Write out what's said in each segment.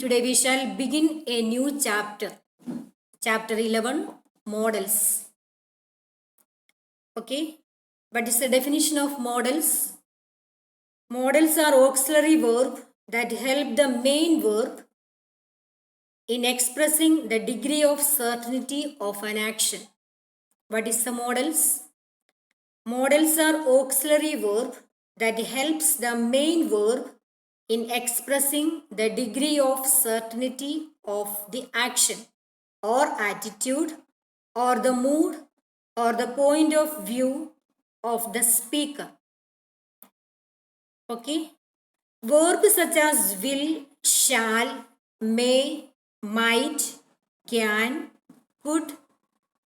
Today we shall begin a new chapter. Chapter 11, Models. Okay, what is the definition of models? Models are auxiliary verb that help the main verb in expressing the degree of certainty of an action. What is the models? Models are auxiliary verb that helps the main verb in expressing the degree of certainty of the action or attitude or the mood or the point of view of the speaker. Okay. Verbs such as will, shall, may, might, can, could,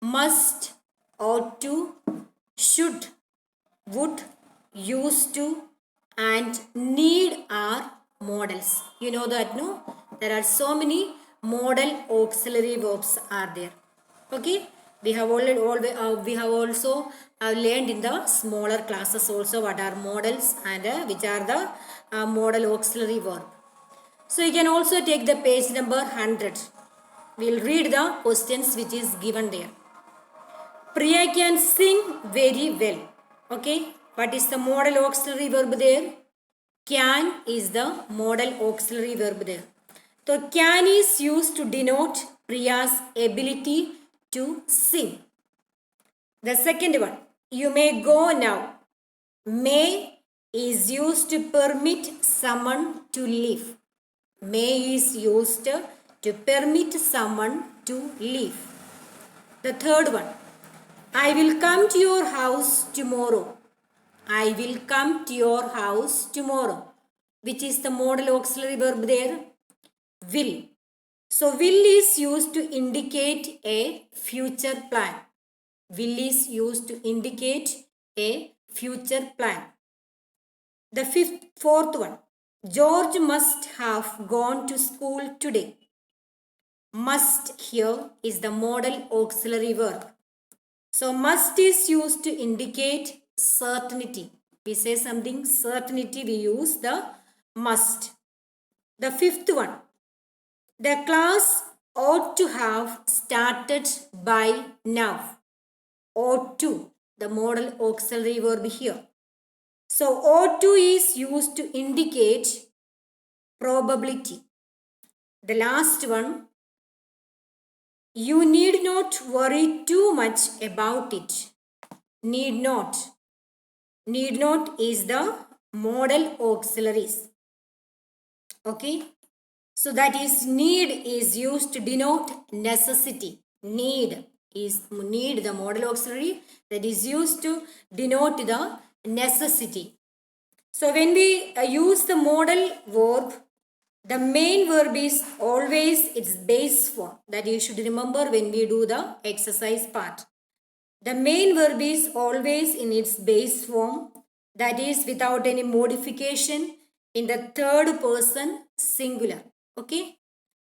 must, ought to, should, would, used to, and need are models. You know that, no? There are so many model auxiliary verbs are there. Okay, we have also learned in the smaller classes also what are models and which are the model auxiliary verb. So you can also take the page number 100. We will read the questions which is given there. Priya can sing very well. Okay, what is the model auxiliary verb there? Can is the model auxiliary verb there. So can is used to denote Priya's ability to sing. The second one, you may go now. May is used to permit someone to leave. May is used to permit someone to leave. The third one, I will come to your house tomorrow. I will come to your house tomorrow. Which is the modal auxiliary verb there? Will. So will is used to indicate a future plan. Will is used to indicate a future plan. The fourth one. George must have gone to school today. Must here is the modal auxiliary verb. So must is used to indicate certainty. We say something certainty, we use the must. The fifth one. The class ought to have started by now. Ought to, the modal auxiliary verb here. So ought to is used to indicate probability. The last one. You need not worry too much about it. Need not. Need not is the modal auxiliaries. Okay. So that is need is used to denote necessity. Need is the modal auxiliary that is used to denote the necessity. So when we use the modal verb, the main verb is always its base form. That you should remember when we do the exercise part. The main verb is always in its base form. That is without any modification in the third person singular. Okay.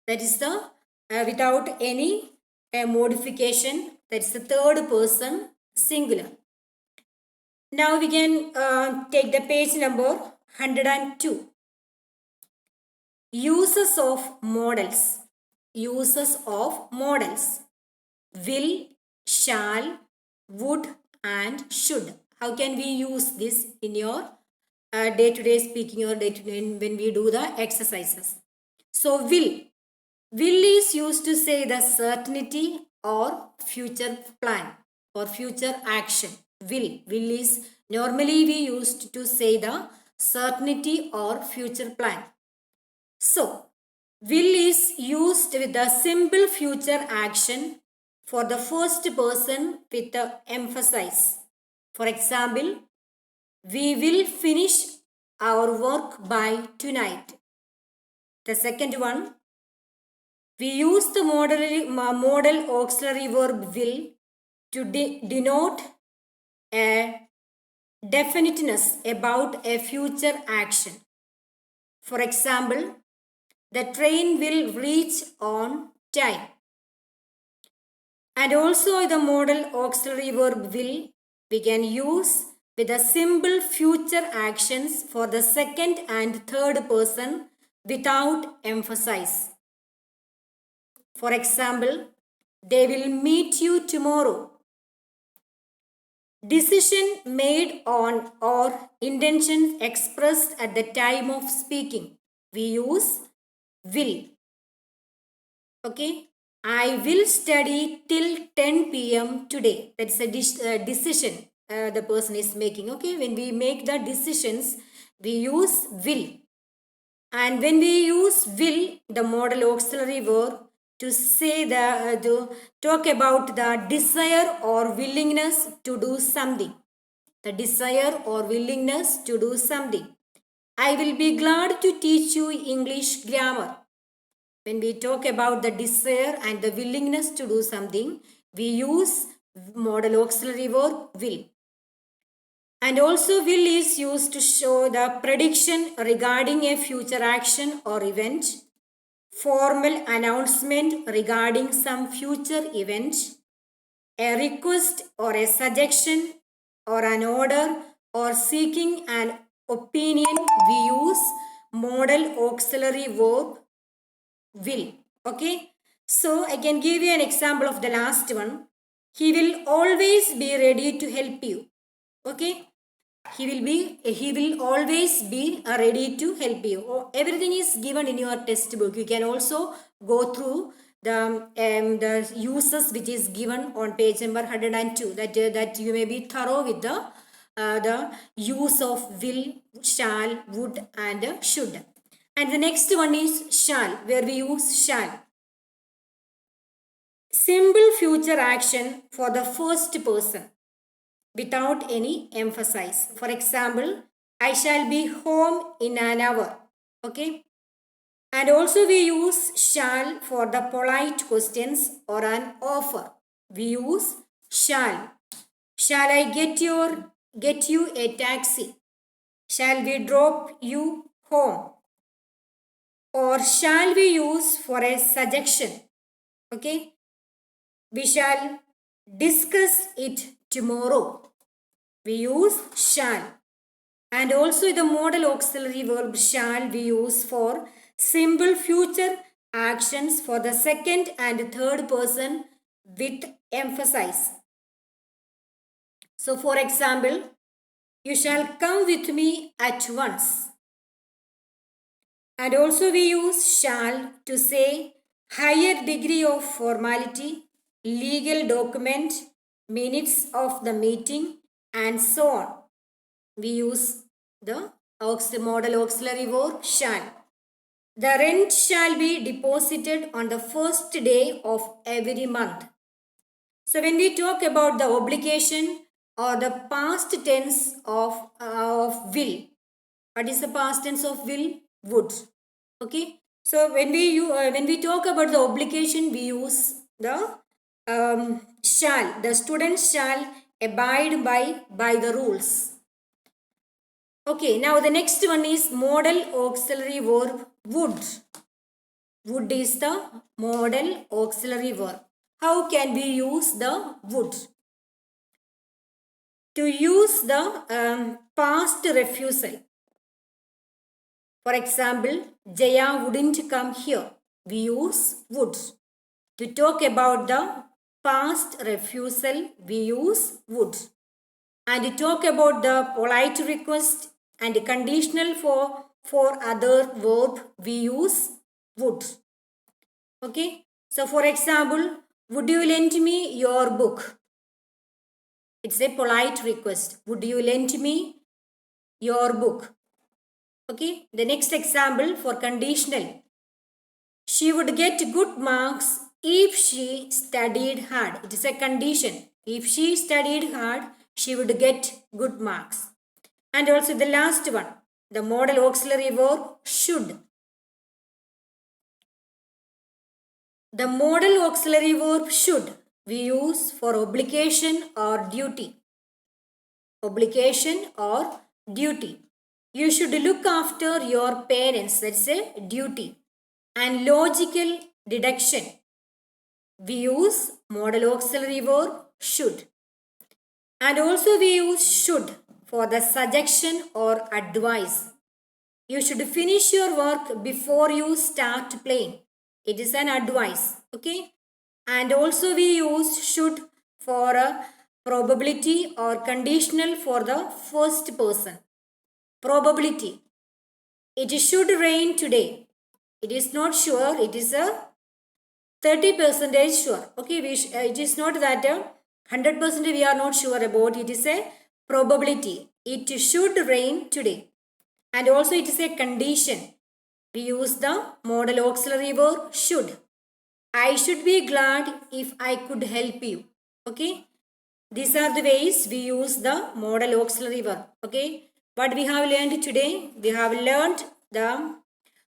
That is the without any modification. That is the third person singular. Now we can take the page number 102. Uses of models. Uses of models. Will, shall, would and should. How can we use this in your day-to-day speaking or day-to-day when we do the exercises? So will. Will is used to say the certainty or future plan or future action. Will. Will is normally we used to say the certainty or future plan. So, will is used with the simple future action for the first person with the emphasis. For example, we will finish our work by tonight. The second one, we use the modal auxiliary verb will to denote a definiteness about a future action. For example, the train will reach on time. And also the modal auxiliary verb will we can use with the simple future actions for the second and third person without emphasis. For example, they will meet you tomorrow. Decision made on or intention expressed at the time of speaking. We use will. Okay. I will study till 10 p.m. today. That's a decision the person is making. Okay. When we make the decisions, we use will. And when we use will, the modal auxiliary verb, to say to talk about the desire or willingness to do something. The desire or willingness to do something. I will be glad to teach you English grammar. When we talk about the desire and the willingness to do something, we use modal auxiliary verb will. And also will is used to show the prediction regarding a future action or event, formal announcement regarding some future event, a request or a suggestion or an order or seeking an opinion. We use modal auxiliary verb will. Okay. So I can give you an example of the last one. He will always be ready to help you. Okay. He will always be ready to help you. Everything is given in your textbook. You can also go through the uses which is given on page number 102. That you may be thorough with the use of will, shall, would, and should. And the next one is shall, where we use shall. Simple future action for the first person without any emphasis. For example, I shall be home in an hour. Okay. And also we use shall for the polite questions or an offer. We use shall. Shall I get you a taxi? Shall we drop you home? Or shall we use for a suggestion? Okay. We shall discuss it tomorrow. We use shall. And also the modal auxiliary verb shall we use for simple future actions for the second and third person with emphasis. So for example, you shall come with me at once. And also we use shall to say higher degree of formality, legal document, minutes of the meeting, and so on. We use the modal auxiliary verb shall. The rent shall be deposited on the first day of every month. So when we talk about the obligation or the past tense of will, what is the past tense of will? Would. Okay. So when we talk about the obligation, we use the shall. The student shall abide by the rules. Okay, now the next one is modal auxiliary verb would. Would is the modal auxiliary verb. How can we use the would? To use the past refusal. For example, Jaya wouldn't come here. We use would. To talk about the past refusal, we use would. And to talk about the polite request and conditional for other verb, we use would. Okay. So for example, would you lend me your book? It's a polite request. Would you lend me your book? Okay. The next example for conditional. She would get good marks if she studied hard. It is a condition. If she studied hard, she would get good marks. And also the last one, the modal auxiliary verb should. The modal auxiliary verb should we use for obligation or duty. Obligation or duty. You should look after your parents. That's a duty. And logical deduction. We use modal auxiliary verb should. And also we use should for the suggestion or advice. You should finish your work before you start playing. It is an advice. Okay. And also we use should for a probability or conditional for the first person. Probability. It should rain today. It is not sure. It is a 30% sure. Okay. It is not that 100% we are not sure about. It is a probability. It should rain today. And also it is a condition. We use the modal auxiliary verb should. I should be glad if I could help you. Okay. These are the ways we use the modal auxiliary verb. Okay. What we have learned today, we have learned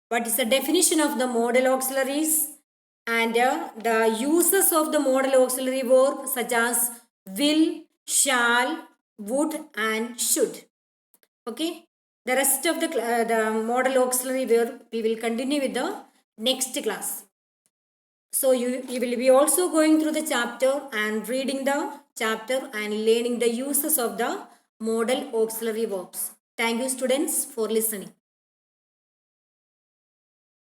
what is the definition of the modal auxiliaries and the uses of the modal auxiliary verb such as will, shall, would and should. Okay. The rest of the modal auxiliary verb we will continue with the next class. So you will be also going through the chapter and reading the chapter and learning the uses of the modal auxiliary verbs. Thank you students for listening.